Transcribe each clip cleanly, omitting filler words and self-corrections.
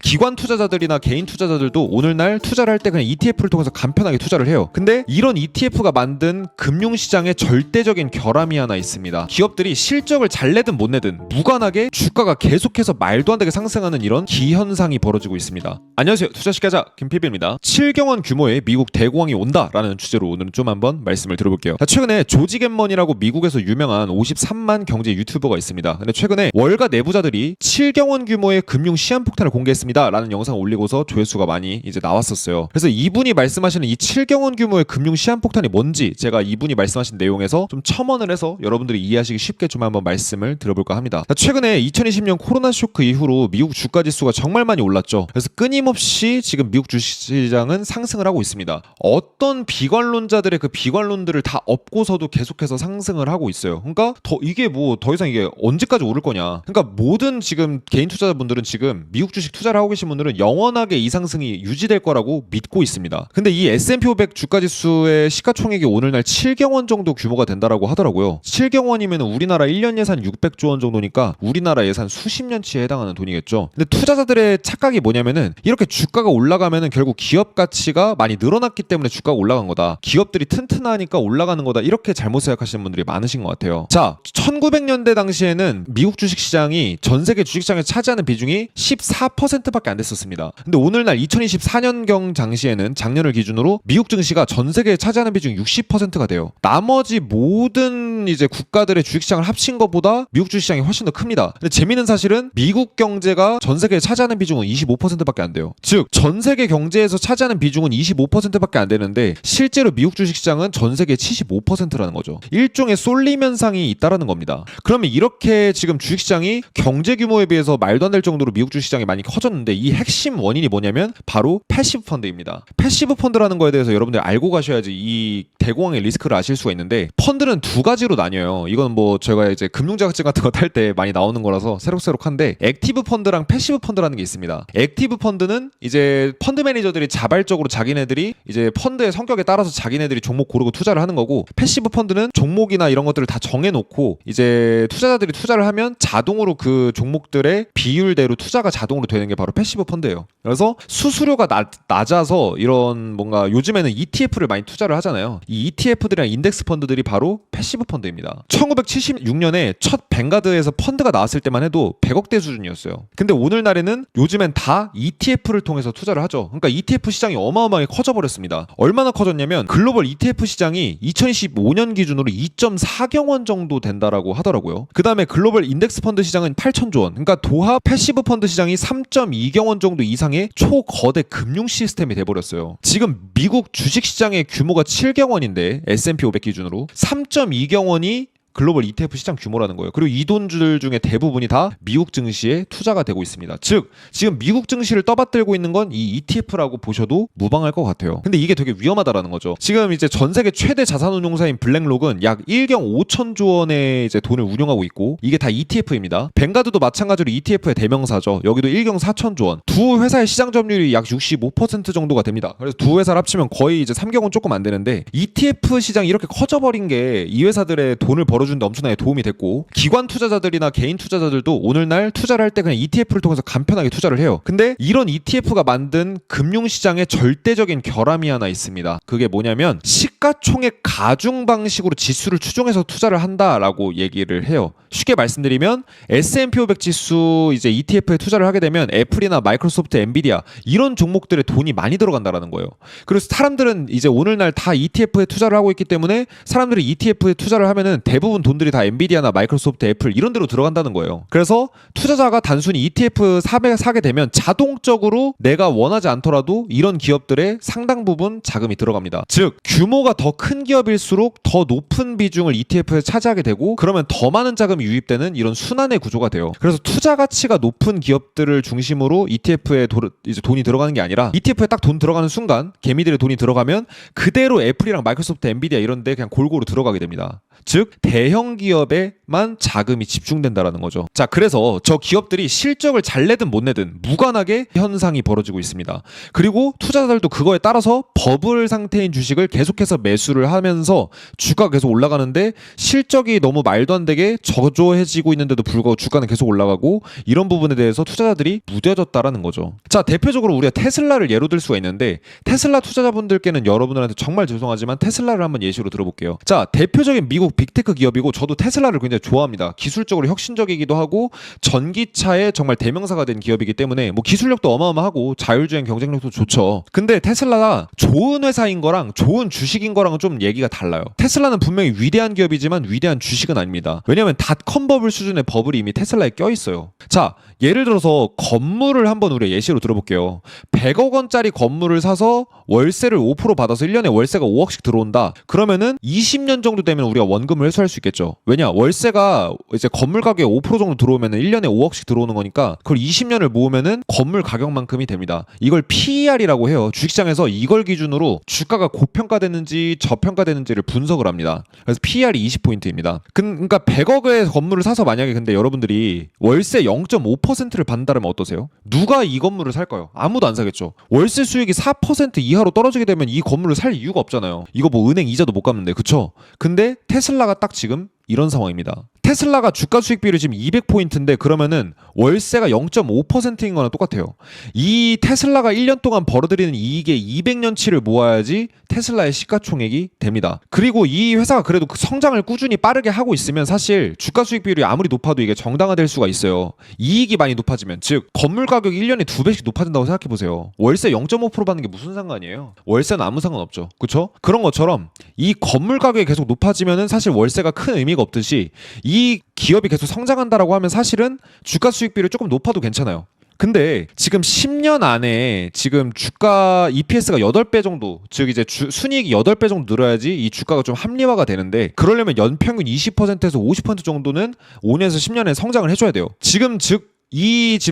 기관 투자자들이나 개인 투자자들도 오늘날 투자를 할 때 그냥 ETF를 통해서 간편하게 투자를 해요. 근데 이런 ETF가 만든 금융시장에 절대적인 결함이 하나 있습니다. 기업들이 실적을 잘 내든 못 내든 무관하게 주가가 계속해서 말도 안 되게 상승하는 이런 기현상이 벌어지고 있습니다. 안녕하세요, 투자시가자 김PB입니다. 7경원 규모의 미국 대공황이 온다라는 주제로 오늘은 좀 한번 말씀을 드려볼게요. 최근에 조지 겟먼이라고 미국에서 유명한 53만 경제 유튜버가 있습니다. 근데 최근에 월가 내부자들이 7경원 규모의 금융 시한폭탄을 공개했습니다 라는 영상을 올리고서 조회수가 많이 이제 나왔었어요. 그래서 이분이 말씀하시는 이 7경원 규모의 금융 시한폭탄이 뭔지 제가 이분이 말씀하신 내용에서 좀 첨언을 해서 여러분들이 이해하시기 쉽게 좀 한번 말씀을 드려볼까 합니다. 최근에 2020년 코로나 쇼크 이후로 미국 주가 지수가 정말 많이 올랐죠. 그래서 끊임없이 지금 미국 주식시장은 상승을 하고 있습니다. 어떤 비관론자들의 그 비관론들을 다 엎고서도 계속해서 상승을 하고 있어요. 그러니까 이게 뭐 더 이상 이게 언제까지 오를 거냐. 그러니까 모든 지금 개인 투자자분들은 지금 미국 주식 투자를 하고 계신 분들은 영원하게 이 상승이 유지될 거라고 믿고 있습니다. 근데 이 S&P 500 주가 지수의 시가총액이 오늘날 7경원 정도 규모가 된다라고 하더라고요. 7경원이면 우리나라 1년 예산 600조 원 정도니까 우리나라 예산 수십 년치에 해당하는 돈이겠죠. 근데 투자자들의 착각이 뭐냐면은 이렇게 주가가 올라가면은 결국 기업 가치가 많이 늘어났기 때문에 주가가 올라간 거다. 기업들이 튼튼하니까 올라가는 거다. 이렇게 잘못 생각하시는 분들이 많으신 것 같아요. 자, 1900년대 당시에는 미국 주식시장이 전 세계 주식시장에 차지하는 비중이 14%밖에 안 됐었습니다. 근데 오늘날 2024년경 당시에는 작년을 기준으로 미국 증시가 전 세계에 차지하는 비중이 60%가 돼요. 나머지 모든 이제 국가들의 주식시장을 합친 것보다 미국 주식시장이 훨씬 더 큽니다. 근데 재미있는 사실은 미국 경제가 전 세계에 차지하는 비중은 25%밖에 안 돼요. 즉, 전 세계 경제에서 차지하는 비중은 25%밖에 안 되는데 실제로 미국 주식시장은 전 세계의 75%라는 거죠. 일종의 쏠림 현상이 있다라는 겁니다. 그러면 이렇게 지금 주식시장이 경제 규모에 비해서 말도 안 될 정도로 미국 주식시장이 많이 커졌는데 이 핵심 원인이 뭐냐면 바로 패시브 펀드입니다. 패시브 펀드라는 거에 대해서 여러분들 알고 가셔야지 이 대공황의 리스크를 아실 수가 있는데, 펀드는 두 가지로 나뉘어요. 이건 뭐 제가 이제 금융자격증 같은 거 탈 때 많이 나오는 거라서 새록새록한데, 액티브 펀드랑 패시브 펀드라는 게 있습니다. 액티브 펀드는 이제 펀드 매니저들이 자발적으로 자기네들이 이제 펀드의 성격에 따라서 자기네들이 종목 고르고 투자를 하는 거고, 패시브 펀드는 종목이나 이런 것들을 다 정해놓고 이제 투자자들이 투자를 하면 자동으로 그 종목들의 비율대로 투자가 자동으로 되는 게 바로 패시브 펀드예요. 그래서 수수료가 낮아서 이런 뭔가 요즘에는 ETF를 많이 투자를 하잖아요. 이 ETF들이랑 인덱스 펀드들이 바로 패시브 펀드입니다. 1976년에 첫 뱅가드에서 펀드가 나왔을 때만 해도 100억대 수준이었어요. 근데 오늘날에는 요즘엔 다 ETF를 통해서 투자를 하죠. 그러니까 ETF 시장이 어마어마하게 커져버렸습니다. 얼마나 커졌냐면 글로벌 ETF 시장이 2025년 기준으로 2.4경원 정도 된다라고 하더라고요. 그 다음에 글로벌 인덱스 펀드 시장은 8천조 원. 그러니까 도합 패시브 펀드 시장이 3.2경원 정도 이상의 초거대 금융 시스템이 돼버렸어요. 지금 미국 주식시장의 규모가 7경원인데 S&P 500 기준으로 3.2경원이 글로벌 ETF 시장 규모라는 거예요. 그리고 이 돈들 중에 대부분이 다 미국 증시에 투자가 되고 있습니다. 즉, 지금 미국 증시를 떠받들고 있는 건 이 ETF라고 보셔도 무방할 것 같아요. 근데 이게 되게 위험하다라는 거죠. 지금 이제 전 세계 최대 자산운용사인 블랙록은 약 1경 5천조 원의 이제 돈을 운용하고 있고, 이게 다 ETF입니다. 뱅가드도 마찬가지로 ETF의 대명사죠. 여기도 1경 4천조 원. 두 회사의 시장 점유율이 약 65% 정도가 됩니다. 그래서 두 회사를 합치면 거의 이제 3경은 조금 안 되는데, ETF 시장이 이렇게 커져버린 게 이 회사들의 돈을 벌어주는데 엄청나게 도움이 됐고, 기관 투자자들이나 개인 투자자들도 오늘날 투자를 할 때 그냥 ETF를 통해서 간편하게 투자를 해요. 근데 이런 ETF가 만든 금융시장에 절대적인 결함이 하나 있습니다. 그게 뭐냐면 시가총액 가중 방식으로 지수를 추종해서 투자를 한다라고 얘기를 해요. 쉽게 말씀드리면 S&P 500 지수 이제 ETF에 투자를 하게 되면 애플이나 마이크로소프트, 엔비디아 이런 종목들에 돈이 많이 들어간다라는 거예요. 그래서 사람들은 이제 오늘날 다 ETF에 투자를 하고 있기 때문에 사람들이 ETF에 투자를 하면은 대부분 돈들이 다 엔비디아나 마이크로소프트, 애플 이런 데로 들어간다는 거예요. 그래서 투자자가 단순히 ETF 사게 되면 자동적으로 내가 원하지 않더라도 이런 기업들의 상당 부분 자금이 들어갑니다. 즉, 규모가 더 큰 기업일수록 더 높은 비중을 ETF에 차지하게 되고, 그러면 더 많은 자금이 유입되는 이런 순환의 구조가 돼요. 그래서 투자 가치가 높은 기업들을 중심으로 ETF에 이제 돈이 들어가는 게 아니라 ETF에 딱 돈 들어가는 순간 개미들의 돈이 들어가면 그대로 애플이랑 마이크로소프트, 엔비디아 이런 데 그냥 골고루 들어가게 됩니다. 즉, 대형 기업에만 자금이 집중된다라는 거죠. 자, 그래서 저 기업들이 실적을 잘 내든 못 내든 무관하게 현상이 벌어지고 있습니다. 그리고 투자자들도 그거에 따라서 버블 상태인 주식을 계속해서 매수를 하면서 주가가 계속 올라가는데, 실적이 너무 말도 안 되게 저조해지고 있는데도 불구하고 주가는 계속 올라가고, 이런 부분에 대해서 투자자들이 무뎌졌다라는 거예요. 거죠. 자, 대표적으로 우리가 테슬라를 예로 들 수가 있는데 테슬라 투자자분들께는 여러분들한테 정말 죄송하지만 테슬라를 한번 예시로 들어볼게요. 자, 대표적인 미국 빅테크 기업이고 저도 테슬라를 굉장히 좋아합니다. 기술적으로 혁신적이기도 하고 전기차의 정말 대명사가 된 기업이기 때문에 뭐 기술력도 어마어마하고 자율주행 경쟁력도 좋죠. 근데 테슬라가 좋은 회사인 거랑 좋은 주식인 거랑은 좀 얘기가 달라요. 테슬라는 분명히 위대한 기업이지만 위대한 주식은 아닙니다. 왜냐하면 닷컴 버블 수준의 버블이 이미 테슬라에 껴있어요. 자, 예를 들어서 건물을 한번 우리가 예시로 들어볼게요. 100억 원짜리 건물을 사서 월세를 5% 받아서 1년에 월세가 5억씩 들어온다. 그러면은 20년 정도 되면 우리가 원금을 회수할 수 있겠죠. 왜냐? 월세가 이제 건물 가격에 5% 정도 들어오면은 1년에 5억씩 들어오는 거니까 그걸 20년을 모으면은 건물 가격만큼이 됩니다. 이걸 PER이라고 해요. 주식시장에서 이걸 기준으로 주가가 고평가됐는지 저평가됐는지를 분석을 합니다. 그래서 PER이 20포인트입니다. 그러니까 100억의 건물을 사서 만약에 근데 여러분들이 월세 0.5%를 받는다면 어떠세요? 누가 이 건물을 살까요? 아무도 안 사겠죠. 월세 수익이 4% 이하로 떨어지게 되면 이 건물을 살 이유가 없잖아요. 이거 뭐 은행 이자도 못 갚는데, 그쵸? 근데 테슬라가 딱 지금 이런 상황입니다. 테슬라가 주가 수익 비율이 지금 200포인트인데 그러면은 월세가 0.5%인 거랑 똑같아요. 이 테슬라가 1년 동안 벌어들이는 이익의 200년치를 모아야지 테슬라의 시가총액이 됩니다. 그리고 이 회사가 그래도 그 성장을 꾸준히 빠르게 하고 있으면 사실 주가 수익 비율이 아무리 높아도 이게 정당화될 수가 있어요. 이익이 많이 높아지면, 즉 건물 가격이 1년에 2배씩 높아진다고 생각해보세요. 월세 0.5% 받는 게 무슨 상관이에요? 월세는 아무 상관없죠. 그쵸? 그런 것처럼 이 건물 가격이 계속 높아지면은 사실 월세가 큰 의미가 없듯이 이 기업이 계속 성장한다라고 하면 사실은 주가 수익 비율이 조금 높아도 괜찮아요. 근데 지금 10년 안에 지금 주가 EPS가 8배 정도, 즉 이제 순이익이 8배 정도 늘어야지 이 주가가 좀 합리화가 되는데 그러려면 연평균 20%에서 50% 정도는 5년에서 10년에 성장을 해줘야 돼요. 지금 지금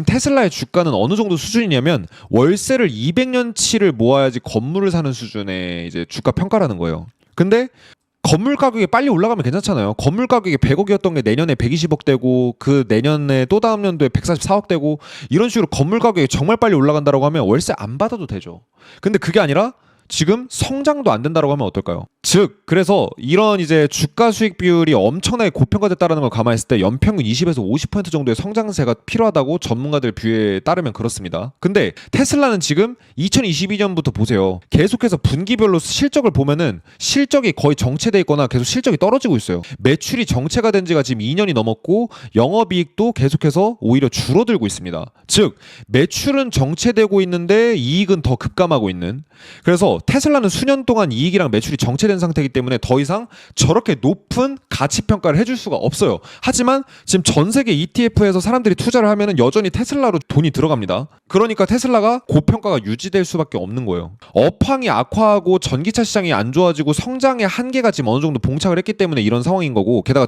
테슬라의 주가는 어느 정도 수준이냐면 월세를 200년치를 모아야지 건물을 사는 수준의 이제 주가 평가라는 거예요. 근데 건물 가격이 빨리 올라가면 괜찮잖아요. 건물 가격이 100억이었던 게 내년에 120억 되고 그 내년에 또 다음 연도에 144억 되고 이런 식으로 건물 가격이 정말 빨리 올라간다고 하면 월세 안 받아도 되죠. 근데 그게 아니라 지금 성장도 안 된다고 하면 어떨까요? 즉 그래서 이런 이제 주가 수익 비율이 엄청나게 고평가됐다는 걸 감안했을 때 연평균 20에서 50% 정도의 성장세가 필요하다고 전문가들 뷰에 따르면 그렇습니다. 근데 테슬라는 지금 2022년부터 보세요. 계속해서 분기별로 실적을 보면은 실적이 거의 정체돼 있거나 계속 실적이 떨어지고 있어요. 매출이 정체가 된 지가 지금 2년이 넘었고 영업이익도 계속해서 오히려 줄어들고 있습니다. 즉 매출은 정체되고 있는데 이익은 더 급감하고 있는, 그래서 테슬라는 수년 동안 이익이랑 매출이 정체된 상태이기 때문에 더 이상 저렇게 높은 가치 평가를 해줄 수가 없어요. 하지만 지금 전 세계 ETF에서 사람들이 투자를 하면은 여전히 테슬라로 돈이 들어갑니다. 그러니까 테슬라가 고평가가 유지될 수밖에 없는 거예요. 업황이 악화하고 전기차 시장이 안 좋아지고 성장의 한계가 지금 어느 정도 봉착을 했기 때문에 이런 상황인 거고, 게다가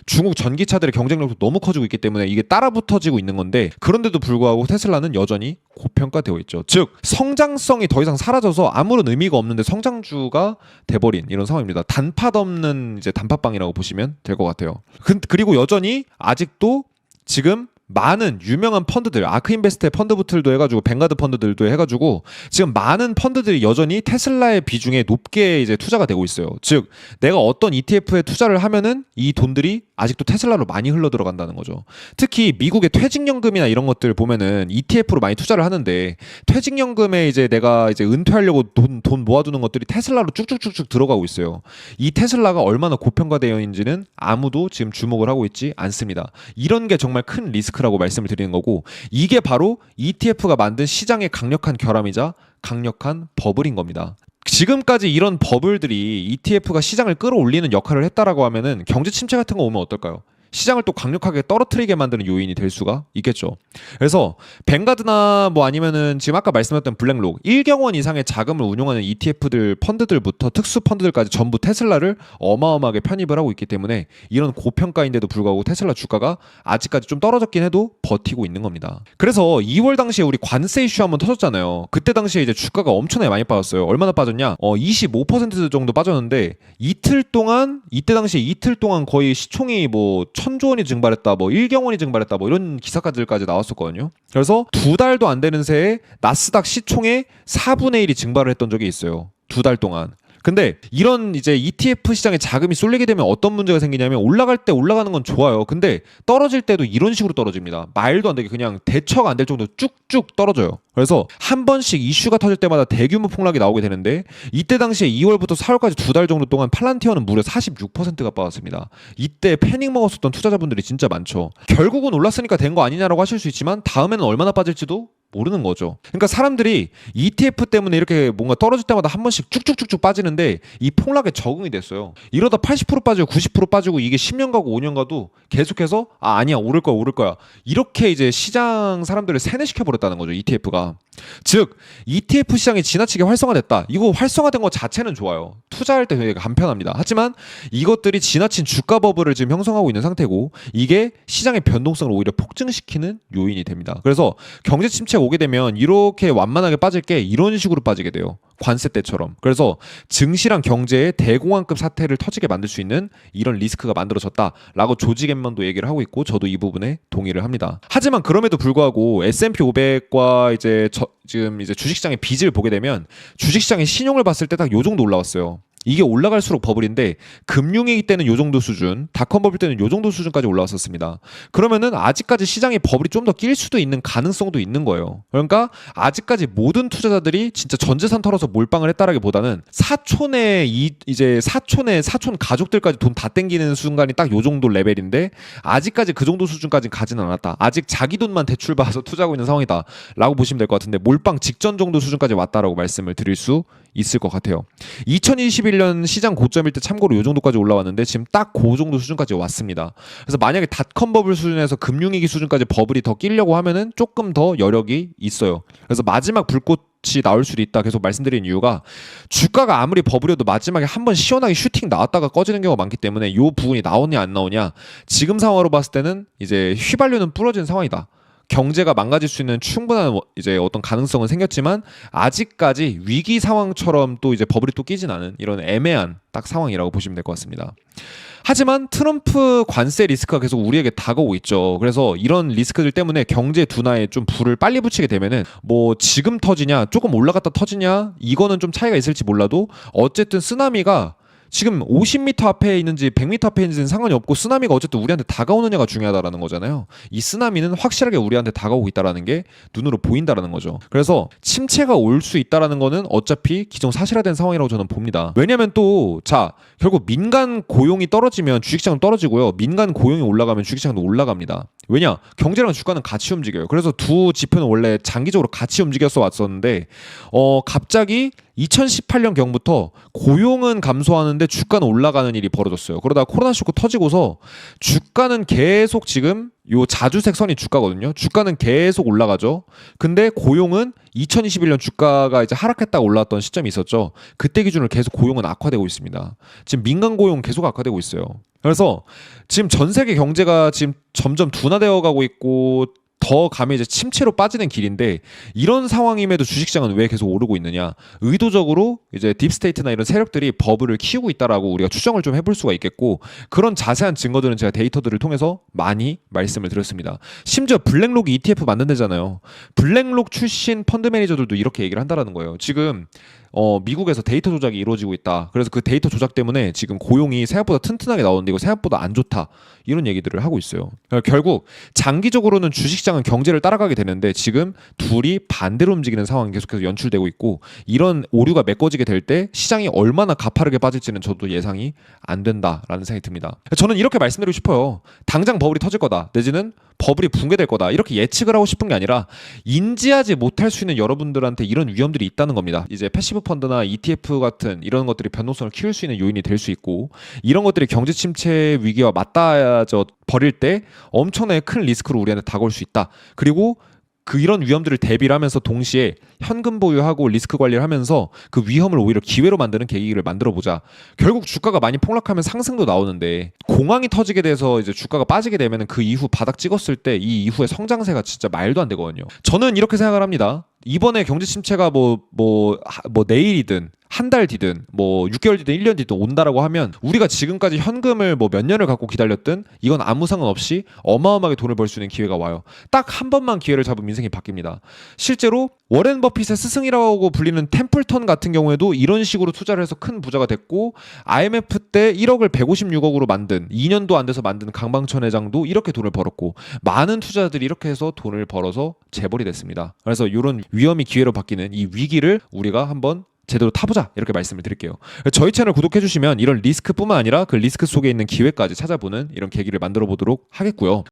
중국 전기차들의 경쟁력도 너무 커지고 있기 때문에 이게 따라붙어지고 있는 건데, 그런데도 불구하고 테슬라는 여전히 고평가되어 있죠. 즉 성장성이 더 이상 사라져서 아무런 의미가 없는데 성장주가 돼버린 이런 상황입니다. 단팥 없는 이제 단팥빵이라고 보시면 될 것 같아요. 그리고 여전히 아직도 지금 많은 유명한 펀드들, 아크인베스트의 펀드부틀도 해가지고 뱅가드 펀드들도 해가지고 지금 많은 펀드들이 여전히 테슬라의 비중에 높게 이제 투자가 되고 있어요. 즉 내가 어떤 ETF에 투자를 하면은 이 돈들이 아직도 테슬라로 많이 흘러 들어간다는 거죠. 특히 미국의 퇴직연금이나 이런 것들 보면은 ETF로 많이 투자를 하는데 퇴직연금에 이제 내가 이제 은퇴하려고 돈 모아두는 것들이 테슬라로 쭉쭉쭉쭉 들어가고 있어요. 이 테슬라가 얼마나 고평가되어 있는지는 아무도 지금 주목을 하고 있지 않습니다. 이런 게 정말 큰 리스크라고 말씀을 드리는 거고, 이게 바로 ETF가 만든 시장의 강력한 결함이자 강력한 버블인 겁니다. 지금까지 이런 버블들이 ETF가 시장을 끌어올리는 역할을 했다라고 하면은 경제 침체 같은 거 오면 어떨까요? 시장을 또 강력하게 떨어뜨리게 만드는 요인이 될 수가 있겠죠. 그래서 뱅가드나 뭐 아니면은 지금 아까 말씀드렸던 블랙록 1경 원 이상의 자금을 운용하는 ETF들 펀드들부터 특수 펀드들까지 전부 테슬라를 어마어마하게 편입을 하고 있기 때문에 이런 고평가인데도 불구하고 테슬라 주가가 아직까지 좀 떨어졌긴 해도 버티고 있는 겁니다. 그래서 2월 당시에 우리 관세 이슈 한번 터졌잖아요. 그때 당시에 이제 주가가 엄청나게 많이 빠졌어요. 얼마나 빠졌냐? 25% 정도 빠졌는데 이때 당시에 이틀 동안 거의 시총이 뭐 1000조 원이 증발했다, 뭐 1경 원이 증발했다, 뭐 이런 기사까지 나왔었거든요. 그래서 2달도 안 되는 새에 나스닥 시총의 4분의 1이 증발을 했던 적이 있어요. 2달 동안. 근데 이런 이제 ETF 시장에 자금이 쏠리게 되면 어떤 문제가 생기냐면 올라갈 때 올라가는 건 좋아요. 근데 떨어질 때도 이런 식으로 떨어집니다. 말도 안 되게 그냥 대처가 안 될 정도로 쭉쭉 떨어져요. 그래서 한 번씩 이슈가 터질 때마다 대규모 폭락이 나오게 되는데 이때 당시에 2월부터 4월까지 2달 정도 동안 팔란티어는 무려 46%가 빠졌습니다. 이때 패닉 먹었었던 투자자분들이 진짜 많죠. 결국은 올랐으니까 된 거 아니냐라고 하실 수 있지만 다음에는 얼마나 빠질지도 모르는 거죠. 그러니까 사람들이 ETF 때문에 이렇게 뭔가 떨어질 때마다 한 번씩 쭉쭉쭉쭉 빠지는데 이 폭락에 적응이 됐어요. 이러다 80% 빠지고 90% 빠지고 이게 10년 가고 5년 가도 계속해서 아니야 오를 거야 오를 거야 이렇게 이제 시장 사람들을 세뇌시켜 버렸다는 거죠. ETF가. 즉 ETF 시장이 지나치게 활성화됐다. 이거 활성화된 것 자체는 좋아요. 투자할 때 되게 간편합니다. 하지만 이것들이 지나친 주가 버블을 지금 형성하고 있는 상태고 이게 시장의 변동성을 오히려 폭증시키는 요인이 됩니다. 그래서 경제 침체가 오게 되면 이렇게 완만하게 빠질 게 이런 식으로 빠지게 돼요. 관세 때처럼. 그래서 증시랑 경제의 대공황급 사태를 터지게 만들 수 있는 이런 리스크가 만들어졌다라고 조지 겟만도 얘기를 하고 있고 저도 이 부분에 동의를 합니다. 하지만 그럼에도 불구하고 S&P 500과 지금 이제 주식시장의 빚을 보게 되면 주식시장의 신용을 봤을 때 딱 요 정도 올라왔어요. 이게 올라갈수록 버블인데 금융위기 때는 요 정도 수준, 닷컴 버블 때는 요 정도 수준까지 올라왔었습니다. 그러면은 아직까지 시장의 버블이 좀 더 낄 수도 있는 가능성도 있는 거예요. 그러니까 아직까지 모든 투자자들이 진짜 전 재산 털어서 몰빵을 했다라기보다는 사촌의 사촌 가족들까지 돈 다 땡기는 순간이 딱 요 정도 레벨인데 아직까지 그 정도 수준까지는 가지는 않았다. 아직 자기 돈만 대출 받아서 투자하고 있는 상황이다라고 보시면 될 것 같은데 몰빵 직전 정도 수준까지 왔다라고 말씀을 드릴 수 있을 것 같아요. 2021년 시장 고점일 때 참고로 요 정도까지 올라왔는데 지금 딱 그 정도 수준까지 왔습니다. 그래서 만약에 닷컴 버블 수준에서 금융위기 수준까지 버블이 더 끼려고 하면은 조금 더 여력이 있어요. 그래서 마지막 불꽃이 나올 수도 있다 계속 말씀드린 이유가 주가가 아무리 버블이어도 마지막에 한번 시원하게 슈팅 나왔다가 꺼지는 경우가 많기 때문에 요 부분이 나오냐 안 나오냐 지금 상황으로 봤을 때는 이제 휘발유는 부러진 상황이다. 경제가 망가질 수 있는 충분한 이제 어떤 가능성은 생겼지만 아직까지 위기 상황처럼 또 이제 버블이 또 끼진 않은 이런 애매한 딱 상황이라고 보시면 될 것 같습니다. 하지만 트럼프 관세 리스크가 계속 우리에게 다가오고 있죠. 그래서 이런 리스크들 때문에 경제 둔화에 좀 불을 빨리 붙이게 되면은 뭐 지금 터지냐 조금 올라갔다 터지냐 이거는 좀 차이가 있을지 몰라도 어쨌든 쓰나미가 지금 50m 앞에 있는지 100m 앞에 있는지는 상관이 없고 쓰나미가 어쨌든 우리한테 다가오느냐가 중요하다라는 거잖아요. 이 쓰나미는 확실하게 우리한테 다가오고 있다라는 게 눈으로 보인다라는 거죠. 그래서 침체가 올 수 있다라는 거는 어차피 기정사실화된 상황이라고 저는 봅니다. 왜냐면 또 결국 민간 고용이 떨어지면 주식시장은 떨어지고요. 민간 고용이 올라가면 주식시장도 올라갑니다. 왜냐? 경제랑 주가는 같이 움직여요. 그래서 두 지표는 원래 장기적으로 같이 움직여서 왔었는데 갑자기 2018년 경부터 고용은 감소하는데 주가는 올라가는 일이 벌어졌어요. 그러다 코로나 쇼크 터지고서 주가는 계속 지금 요 자주색 선이 주가거든요. 주가는 계속 올라가죠. 근데 고용은 2021년 주가가 이제 하락했다가 올라왔던 시점이 있었죠. 그때 기준으로 계속 고용은 악화되고 있습니다. 지금 민간 고용 계속 악화되고 있어요. 그래서 지금 전 세계 경제가 지금 점점 둔화되어 가고 있고 더 가면 이제 침체로 빠지는 길인데 이런 상황임에도 주식시장은 왜 계속 오르고 있느냐? 의도적으로 이제 딥스테이트나 이런 세력들이 버블을 키우고 있다라고 우리가 추정을 좀 해볼 수가 있겠고 그런 자세한 증거들은 제가 데이터들을 통해서 많이 말씀을 드렸습니다. 심지어 블랙록이 ETF 만든다잖아요. 블랙록 출신 펀드 매니저들도 이렇게 얘기를 한다라는 거예요. 지금 미국에서 데이터 조작이 이루어지고 있다. 그래서 그 데이터 조작 때문에 지금 고용이 생각보다 튼튼하게 나오는데 이거 생각보다 안 좋다. 이런 얘기들을 하고 있어요. 그러니까 결국 장기적으로는 주식시장은 경제를 따라가게 되는데 지금 둘이 반대로 움직이는 상황이 계속해서 연출되고 있고 이런 오류가 메꿔지게 될 때 시장이 얼마나 가파르게 빠질지는 저도 예상이 안 된다라는 생각이 듭니다. 저는 이렇게 말씀드리고 싶어요. 당장 버블이 터질 거다. 내지는 버블이 붕괴될 거다. 이렇게 예측을 하고 싶은 게 아니라 인지하지 못할 수 있는 여러분들한테 이런 위험들이 있다는 겁니다. 이제 패시브 펀드나 ETF 같은 이런 것들이 변동성을 키울 수 있는 요인이 될 수 있고 이런 것들이 경제 침체 위기와 맞닿아져 버릴 때 엄청나게 큰 리스크로 우리한테 다가올 수 있다. 그리고 이런 위험들을 대비를 하면서 동시에 현금 보유하고 리스크 관리를 하면서 그 위험을 오히려 기회로 만드는 계기를 만들어 보자. 결국 주가가 많이 폭락하면 상승도 나오는데 공황이 터지게 돼서 이제 주가가 빠지게 되면 그 이후 바닥 찍었을 때 이 이후의 성장세가 진짜 말도 안 되거든요. 저는 이렇게 생각을 합니다. 이번에 경제 침체가 뭐 내일이든 한 달 뒤든 뭐 6개월 뒤든 1년 뒤든 온다라고 하면 우리가 지금까지 현금을 뭐 몇 년을 갖고 기다렸든 이건 아무 상관없이 어마어마하게 돈을 벌 수 있는 기회가 와요. 딱 한 번만 기회를 잡으면 인생이 바뀝니다. 실제로 워렌 버핏의 스승이라고 불리는 템플턴 같은 경우에도 이런 식으로 투자를 해서 큰 부자가 됐고, IMF 때 1억을 156억으로 만든 2년도 안 돼서 만든 강방천 회장도 이렇게 돈을 벌었고, 많은 투자자들이 이렇게 해서 돈을 벌어서 재벌이 됐습니다. 그래서 이런 위험이 기회로 바뀌는 이 위기를 우리가 한번 제대로 타보자, 이렇게 말씀을 드릴게요. 저희 채널 구독해주시면 이런 리스크뿐만 아니라 그 리스크 속에 있는 기회까지 찾아보는 이런 계기를 만들어 보도록 하겠고요.